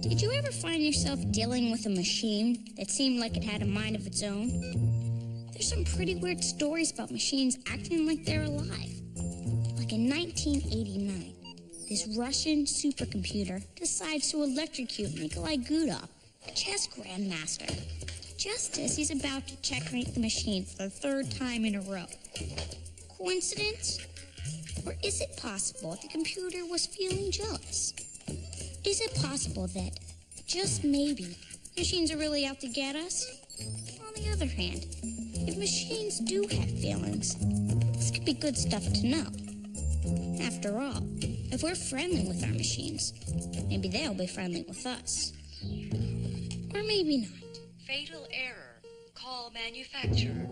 Did you ever find yourself dealing with a machine that seemed like it had a mind of its own? There's some pretty weird stories about machines acting like they're alive. Like in 1989, this Russian supercomputer decides to electrocute Nikolai Gudov, a chess grandmaster, just as he's about to checkmate the machine for the third time in a row. Coincidence? Or is it possible the computer was feeling jealous? Is it possible that, just maybe, machines are really out to get us? On the other hand, if machines do have feelings, this could be good stuff to know. After all, if we're friendly with our machines, maybe they'll be friendly with us. Or maybe not. Fatal error. Call manufacturer.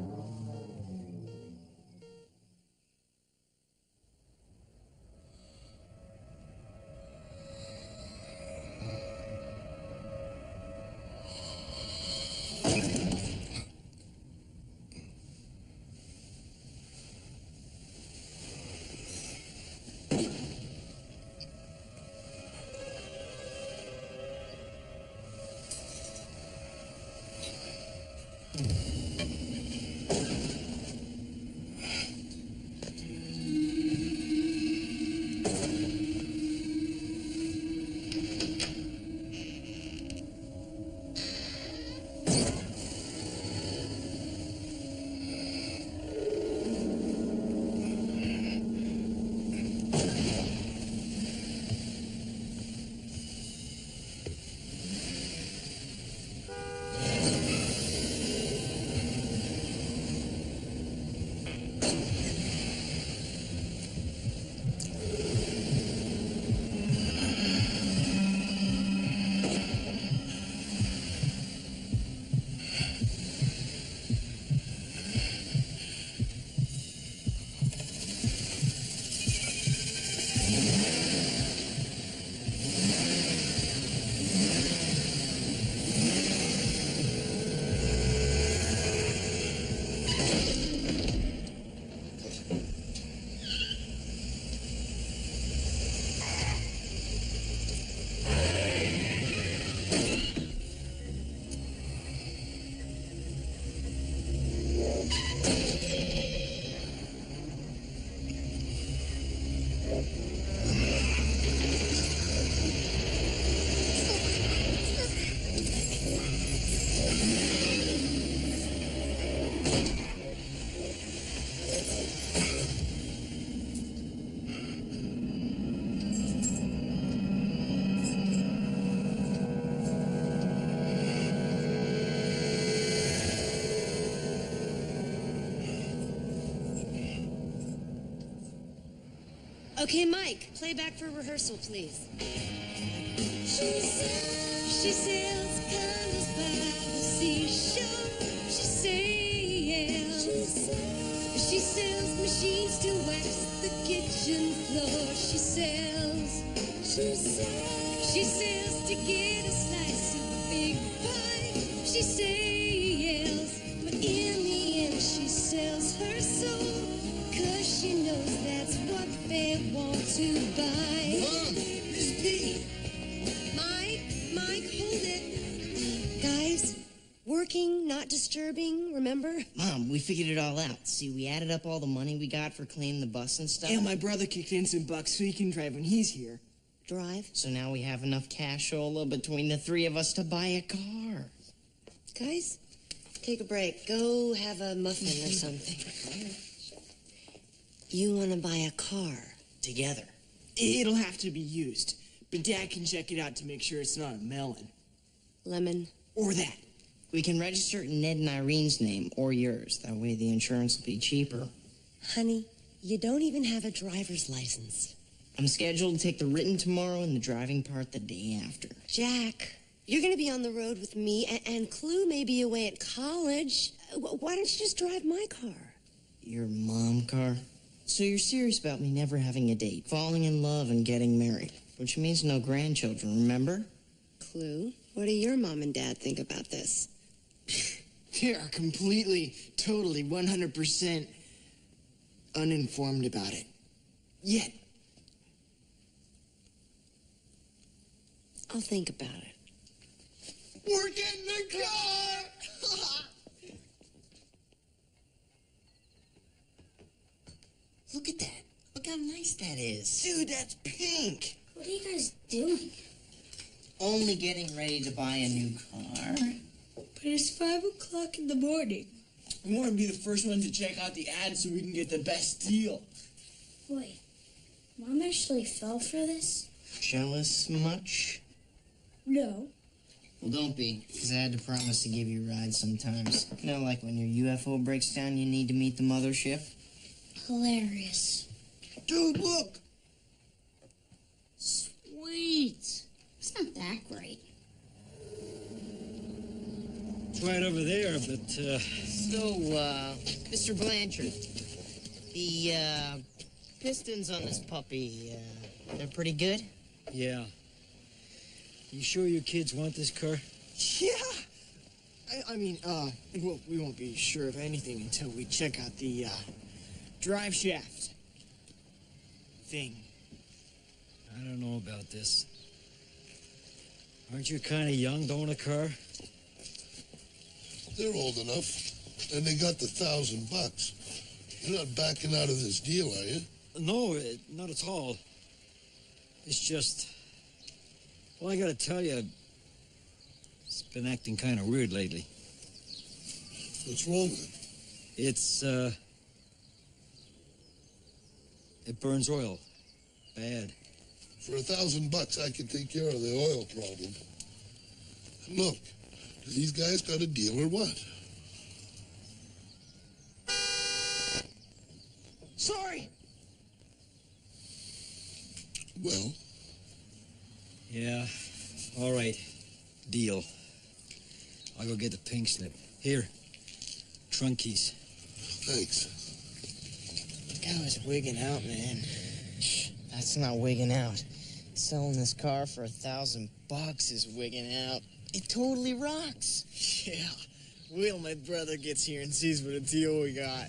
Okay, Mike, play back for rehearsal, please. She sails candles by the seashore. She sells machines to wax the kitchen floor. She sells to get a slice of the big pie. She sells, but in the end she sells her soul, 'cause she knows that's what they want to buy. Mom, Miss P. Mike, hold it. Guys, working, not disturbing, remember? Mom, we figured it all out. See, we added up all the money we got for cleaning the bus and stuff. And my brother kicked in some bucks so he can drive when he's here. Drive? So now we have enough cashola between the three of us to buy a car. Guys, take a break. Go have a muffin or something. You want to buy a car? Together. It'll have to be used, but Dad can check it out to make sure it's not a melon. Lemon? Or that. We can register it in Ned and Irene's name, or yours. That way the insurance will be cheaper. Honey, you don't even have a driver's license. I'm scheduled to take the written tomorrow and the driving part the day after. Jack, you're going to be on the road with me, and Clue may be away at college. Why don't you just drive my car? Your mom car? So you're serious about me never having a date, falling in love, and getting married, which means no grandchildren, remember? Clue, what do your mom and dad think about this? They are completely, totally, 100% uninformed about it. Yet. I'll think about it. We're getting the car! Look at that. Look how nice that is. Dude, that's pink. What are you guys doing? Only getting ready to buy a new car. But it's 5 o'clock in the morning. We want to be the first one to check out the ad so we can get the best deal. Wait, Mom actually fell for this? Jealous much? No. Well, don't be, because I had to promise to give you rides sometimes. You know, like when your UFO breaks down, you need to meet the mothership? Hilarious. Dude, look. Sweet. It's not that great. It's right over there, but, So, Mr. Blanchard, the, pistons on this puppy, they're pretty good? yeah. You sure your kids want this car? Yeah. I mean, we won't be sure of anything until we check out the, drive shaft thing. I don't know about this. Aren't you kind of young to own a car? They're old enough, and they got the $1,000. You're not backing out of this deal, are you? No, not at all. It's just... Well, I gotta tell you, it's been acting kind of weird lately. What's wrong with it? It's, it burns oil. Bad. For $1,000, I can take care of the oil problem. And look, do these guys got a deal or what? Sorry. Well, Yeah, all right. Deal. I'll go get the pink slip. Here, trunk keys. thanks. That was wigging out, man. That's not wigging out. Selling this car for $1,000 is wigging out. It totally rocks. Yeah. Wait till my brother gets here and sees what a deal we got.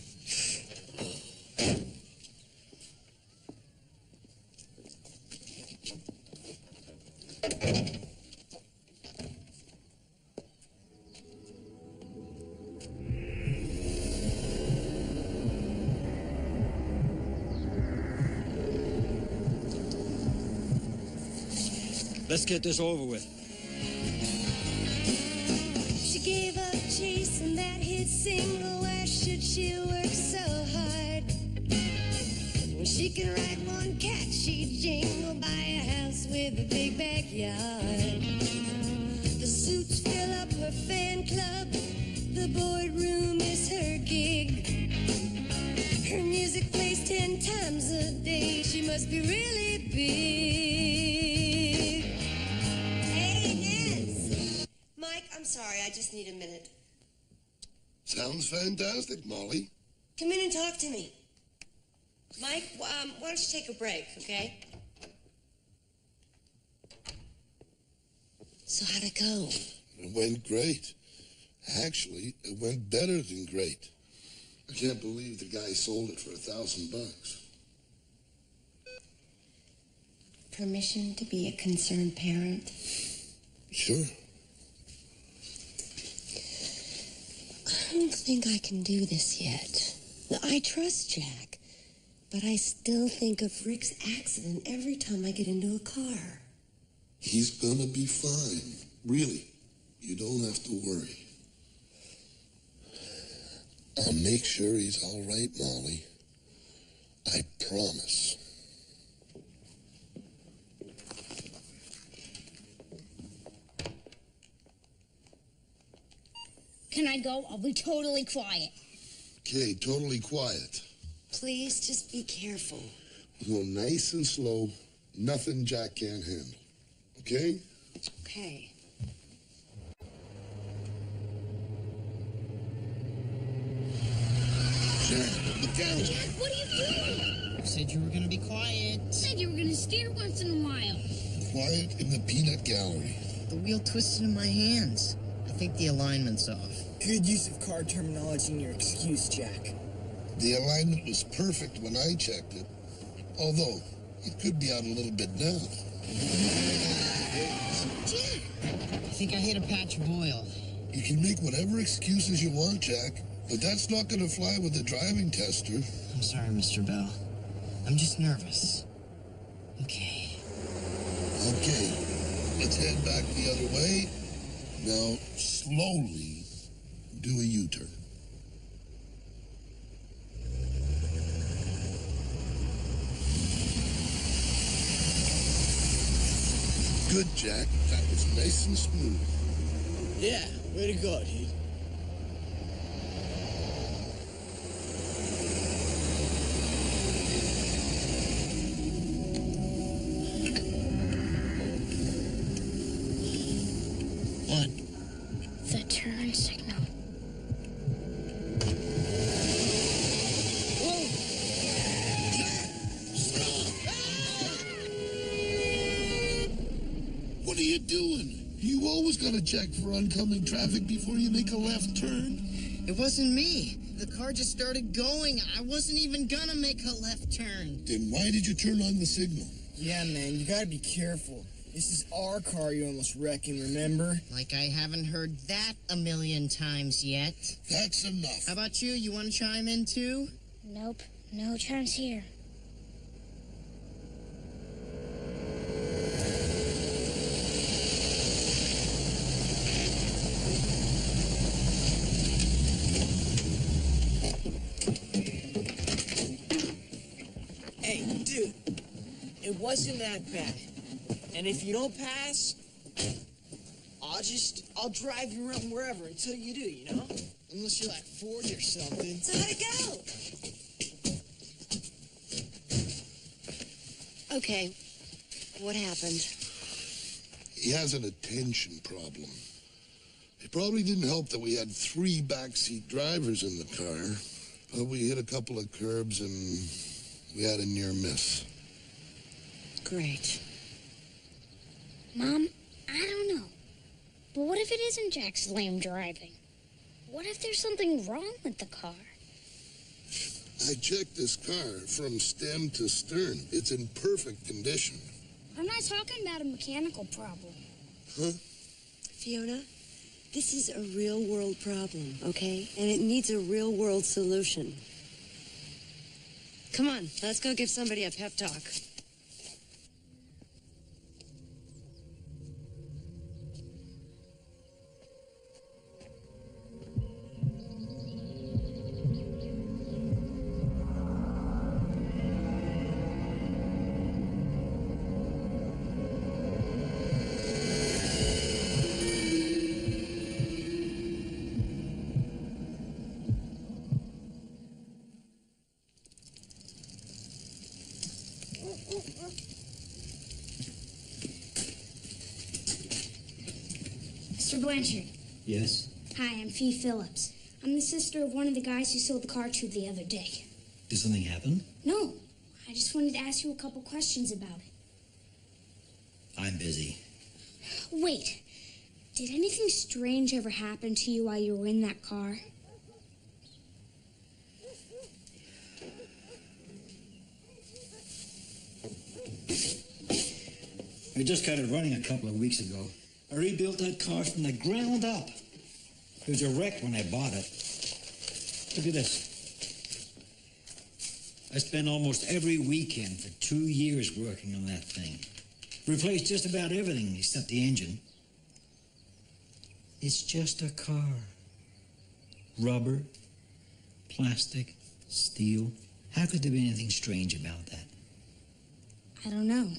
Let's get this over with. She gave up chasing that hit single. Why should she work so hard? When she can ride one catchy jingle, buy a house with a big backyard. The suits fill up her fan club. The boardroom is her gig. Her music plays 10 times a day. She must be really big. Hey, Nance. Mike, I'm sorry. I just need a minute. Sounds fantastic, Molly. Come in and talk to me. Mike, why don't you take a break, okay? So how'd it go? It went great. Actually, it went better than great. I can't believe the guy sold it for $1,000. Permission to be a concerned parent? Sure. I don't think I can do this yet. I trust Jack, but I still think of Rick's accident every time I get into a car. He's gonna be fine. Really. You don't have to worry. I'll make sure he's all right, Molly. I promise. Can I go? I'll be totally quiet. Okay, totally quiet. Please, just be careful. Go nice and slow. Nothing Jack can't handle. Okay? Okay. Jack, look out. Jack, what are you doing? You said you were gonna be quiet. You said you were gonna steer once in a while. Quiet in the peanut gallery. The wheel twisted in my hands. I think the alignment's off. Good use of car terminology in your excuse, Jack. The alignment was perfect when I checked it. Although, it could be out a little bit now. Jack! I think I hit a patch of oil. You can make whatever excuses you want, Jack, but that's not going to fly with the driving tester. I'm sorry, Mr. Bell. I'm just nervous. Okay. Okay, let's head back the other way. Now, slowly do a U-turn. Good, Jack. That was nice and smooth. Yeah, way to go, dude. What? The turn signal. What are you doing? You always gotta check for oncoming traffic before you make a left turn. It wasn't me. The car just started going. I wasn't even gonna make a left turn. Then why did you turn on the signal? Yeah, man, you gotta be careful. This is our car you almost wrecking, remember? Like I haven't heard that a million times yet. That's enough. How about you? You want to chime in too? Nope, no chance here. Hey, dude, it wasn't that bad. And if you don't pass, I'll drive you around wherever until you do, you know? Unless you're like 40 or something. So how'd it go? Okay, what happened? He has an attention problem. It probably didn't help that we had 3 backseat drivers in the car. But we hit a couple of curbs and we had a near miss. Great. Mom, I don't know. But what if it isn't Jack's lame driving? What if there's something wrong with the car? I checked this car from stem to stern. It's in perfect condition. I'm not talking about a mechanical problem. Huh? Fiona, this is a real-world problem, okay? And it needs a real-world solution. Come on, let's go give somebody a pep talk. Mr. Blanchard. Yes? Hi, I'm Fee Phillips. I'm the sister of one of the guys you sold the car to the other day. Did something happen? No, I just wanted to ask you a couple questions about it. I'm busy. Wait, did anything strange ever happen to you while you were in that car? We just got it running a couple of weeks ago. I rebuilt that car from the ground up. It was a wreck when I bought it. Look at this. I spent almost every weekend for 2 years working on that thing. Replaced just about everything except the engine. It's just a car. Rubber, plastic, steel. How could there be anything strange about that? I don't know.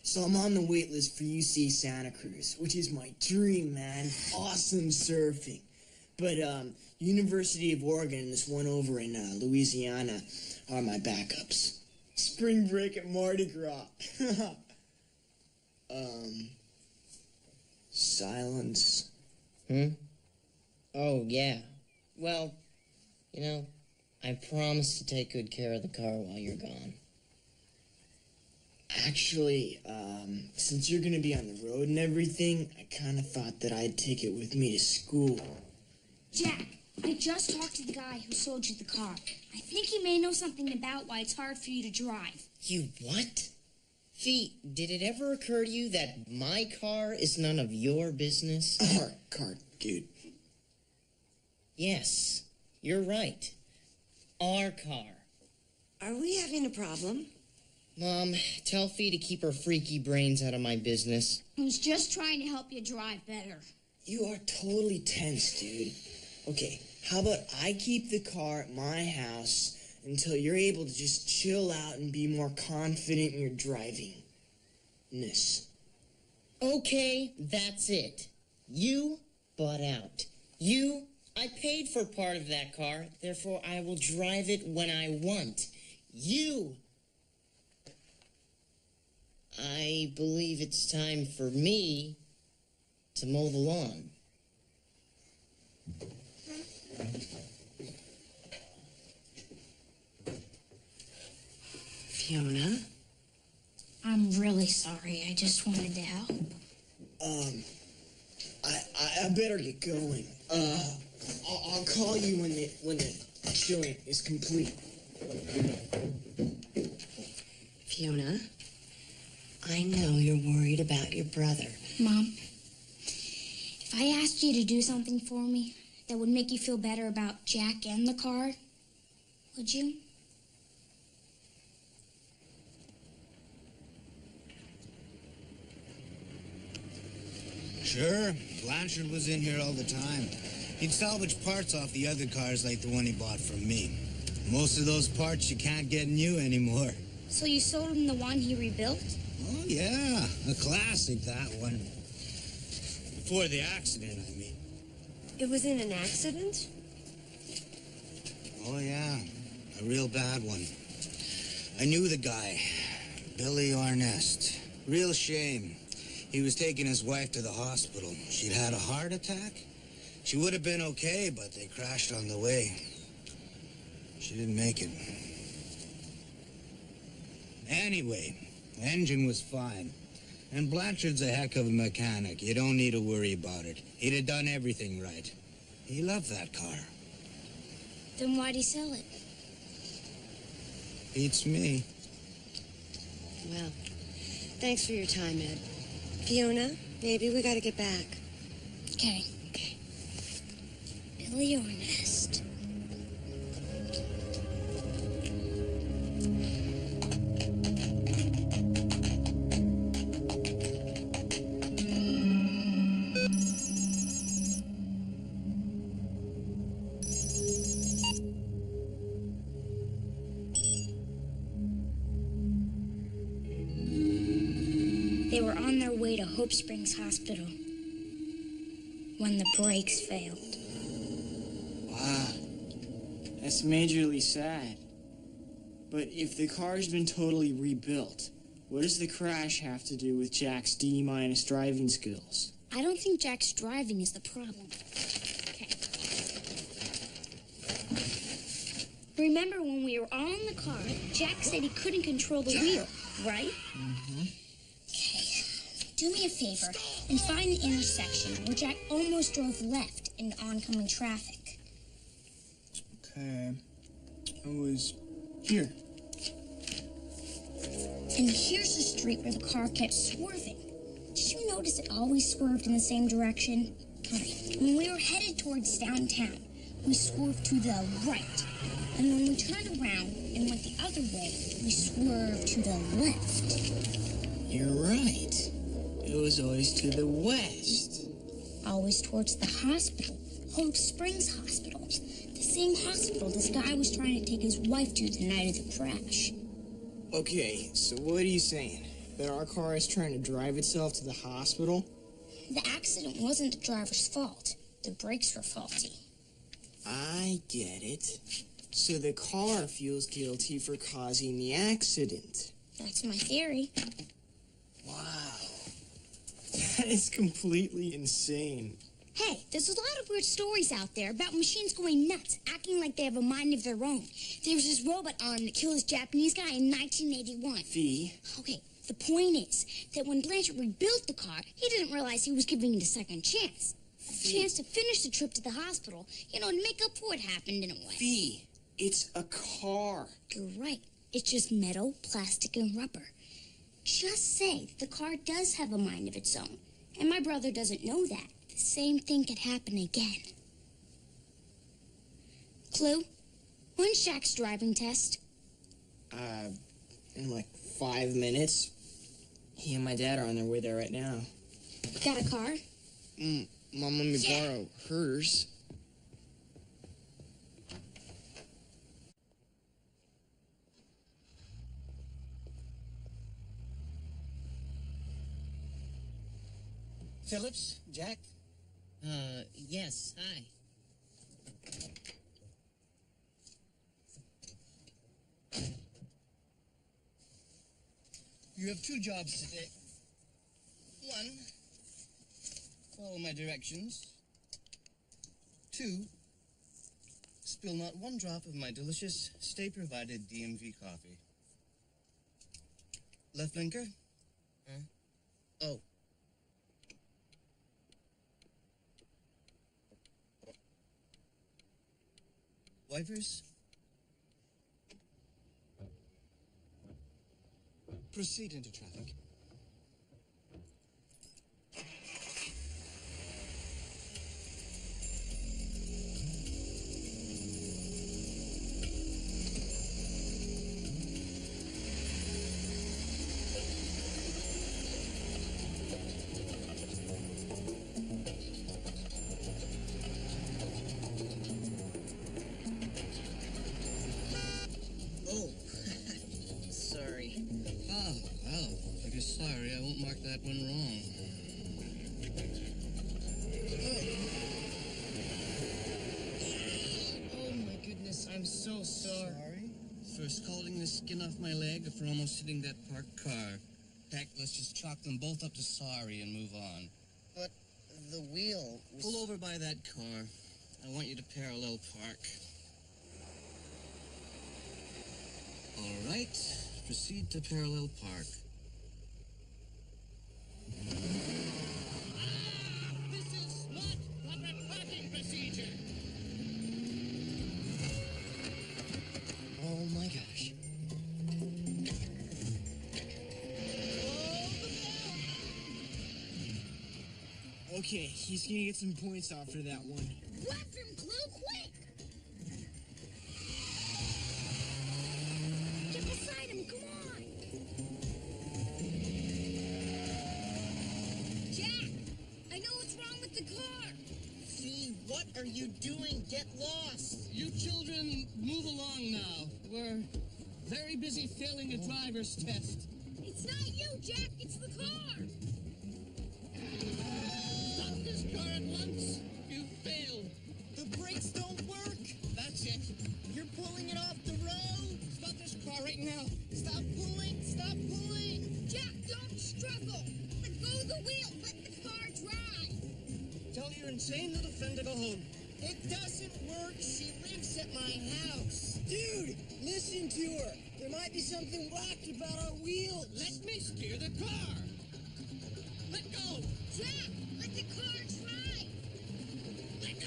So I'm on the wait list for UC Santa Cruz, which is my dream, man. Awesome surfing. But University of Oregon and this one over in Louisiana are my backups. Spring break at Mardi Gras. Silence. Oh, yeah. Well, you know, I promise to take good care of the car while you're gone. Actually, since you're gonna be on the road and everything, I kind of thought that I'd take it with me to school. Jack, I just talked to the guy who sold you the car. I think he may know something about why it's hard for you to drive. You what? Fee, did it ever occur to you that my car is none of your business? Car, dude. Yes, you're right. Our car. Are we having a problem? Mom, tell Fee to keep her freaky brains out of my business. I was just trying to help you drive better. You are totally tense, dude. Okay, how about I keep the car at my house until you're able to just chill out and be more confident in your driving-ness. Okay, that's it. You bought out. I paid for part of that car, therefore I will drive it when I want. I believe it's time for me to mow the lawn. Fiona? I'm really sorry. I just wanted to help. I better get going. I'll call you when the chilling is complete. Fiona, I know you're worried about your brother. Mom, if I asked you to do something for me that would make you feel better about Jack and the car, would you? Sure. Blanchard was in here all the time. He'd salvage parts off the other cars like the one he bought from me. Most of those parts you can't get new anymore. So you sold him the one he rebuilt? Oh, yeah. A classic, that one. Before the accident, I mean. It was in an accident? Oh, yeah. A real bad one. I knew the guy. Billy Arnest. Real shame. He was taking his wife to the hospital. She'd had a heart attack. She would have been okay, but they crashed on the way. She didn't make it. Anyway, the engine was fine. And Blanchard's a heck of a mechanic. You don't need to worry about it. He'd have done everything right. He loved that car. Then why'd he sell it? Beats me. Well, thanks for your time, Ed. Fiona, maybe we gotta get back. Okay. Billy Arnest. They were on their way to Hope Springs Hospital when the brakes failed. Wow. That's majorly sad. But if the car's been totally rebuilt, what does the crash have to do with Jack's D- driving skills? I don't think Jack's driving is the problem. Okay. Remember when we were all in the car, Jack said he couldn't control the wheel, right? Mm-hmm. Do me a favor and find the intersection where Jack almost drove left into oncoming traffic. Okay. It was here. And here's the street where the car kept swerving. Did you notice it always swerved in the same direction? Okay. When we were headed towards downtown, we swerved to the right. And when we turned around and went the other way, we swerved to the left. You're right. It was always to the west. Always towards the hospital. Hope Springs Hospital. The same hospital this guy was trying to take his wife to the night of the crash. Okay, so what are you saying? That our car is trying to drive itself to the hospital? The accident wasn't the driver's fault. The brakes were faulty. I get it. So the car feels guilty for causing the accident. That's my theory. Wow. That is completely insane. Hey, there's a lot of weird stories out there about machines going nuts, acting like they have a mind of their own. There was this robot arm that killed this Japanese guy in 1981. Fee? Okay, the point is that when Blanchard rebuilt the car, he didn't realize he was giving it a second chance. A chance to finish the trip to the hospital, you know, and make up for what happened in a way. Fee, it's a car. You're right. It's just metal, plastic, and rubber. Just say the car does have a mind of its own, and my brother doesn't know that. The same thing could happen again. Clue? When's Shaq's driving test? In like 5 minutes. He and my dad are on their way there right now. Got a car? Mom, let me borrow hers. Phillips, Jack? Yes, hi. You have 2 jobs today. 1, follow my directions. 2, spill not one drop of my delicious, stay-provided DMV coffee. Left blinker? Huh? Oh. Wipers? Proceed into traffic. Oh. Sorry. Oh, well, if you're sorry, I won't mark that one wrong. Oh my goodness, I'm so sorry. Sorry? For scalding the skin off my leg or for almost hitting that parked car. Heck, let's just chalk them both up to sorry and move on. But the wheel was... Pull over by that car. I want you to parallel park. All right, proceed to parallel park. This is not proper parking procedure. Oh my gosh. Okay, he's gonna get some points off for that one. Left him, Clue, quick! Get beside him, come on! Jack, I know what's wrong with the car. Fee, what are you doing? Get lost. You children, move along now. We're very busy failing a driver's test. It's not you, Jack, it's the car. Stop this car at once. You failed. The brakes don't work. That's it. You're pulling it off the road. Stop this car right now. Stop pulling. Stop pulling. Jack, don't struggle. Let go of the wheel, let the car drive. Tell your insane little friend to go home. It doesn't work. She lives at my house. Dude, listen to her. There might be something whacked about our wheels. Let me steer the car. Let go. Jack, let the car drive. Let go.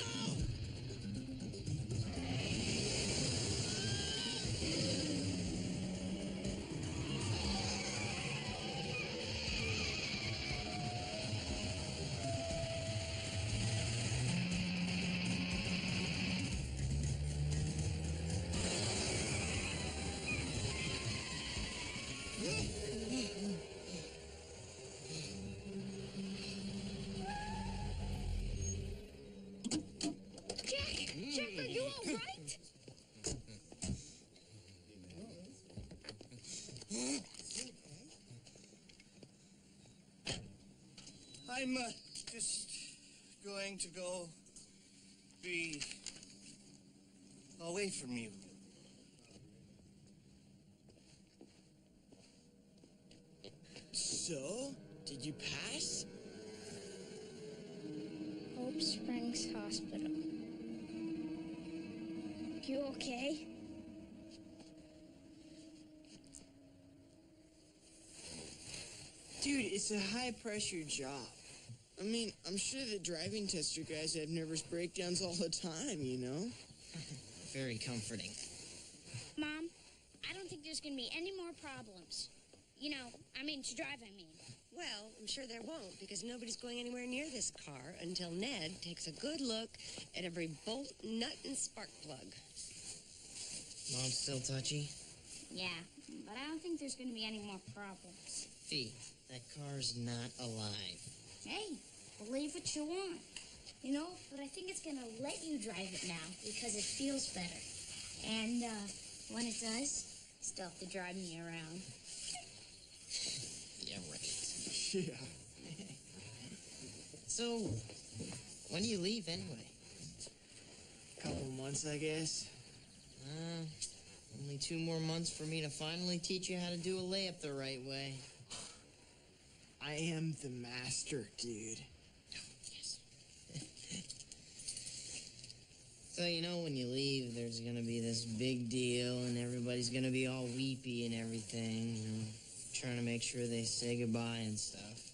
Jack, are you all right? I'm just going to go be away from you. So, did you pass? Hope Springs Hospital. You okay? Dude, it's a high-pressure job. I mean, I'm sure the driving tester guys have nervous breakdowns all the time, you know? Very comforting. Mom, I don't think there's going to be any more problems. You know, to drive, I mean. Well, I'm sure there won't, because nobody's going anywhere near this car until Ned takes a good look at every bolt, nut, and spark plug. Mom's still touchy? Yeah, but I don't think there's going to be any more problems. Fee, that car's not alive. Hey, believe what you want. But I think it's going to let you drive it now because it feels better. And when it does, still have to drive me around. Yeah, right. Yeah. So, when do you leave anyway? Couple months, I guess. Only 2 more months for me to finally teach you how to do a layup the right way. I am the master, dude. Yes. So, when you leave, there's gonna be this big deal, and everybody's gonna be all weepy and everything, trying to make sure they say goodbye and stuff.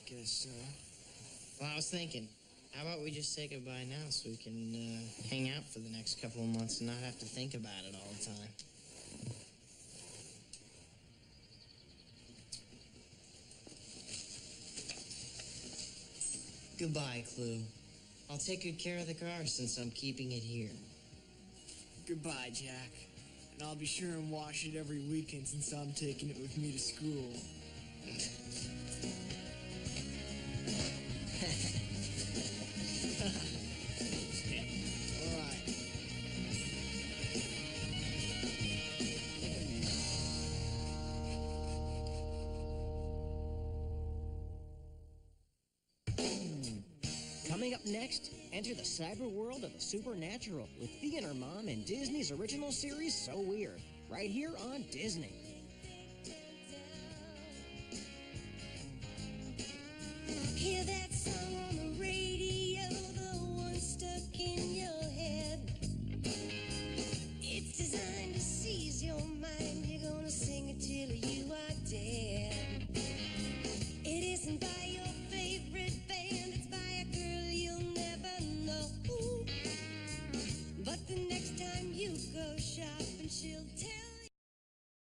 Guess so. Well, I was thinking, how about we just say goodbye now so we can hang out for the next couple of months and not have to think about it all the time? Goodbye, Clue. I'll take good care of the car since I'm keeping it here. Goodbye, Jack. And I'll be sure and wash it every weekend since I'm taking it with me to school. All right. Coming up next, enter the cyber world of the supernatural with Fee and her mom in Disney's original series, So Weird, right here on Disney.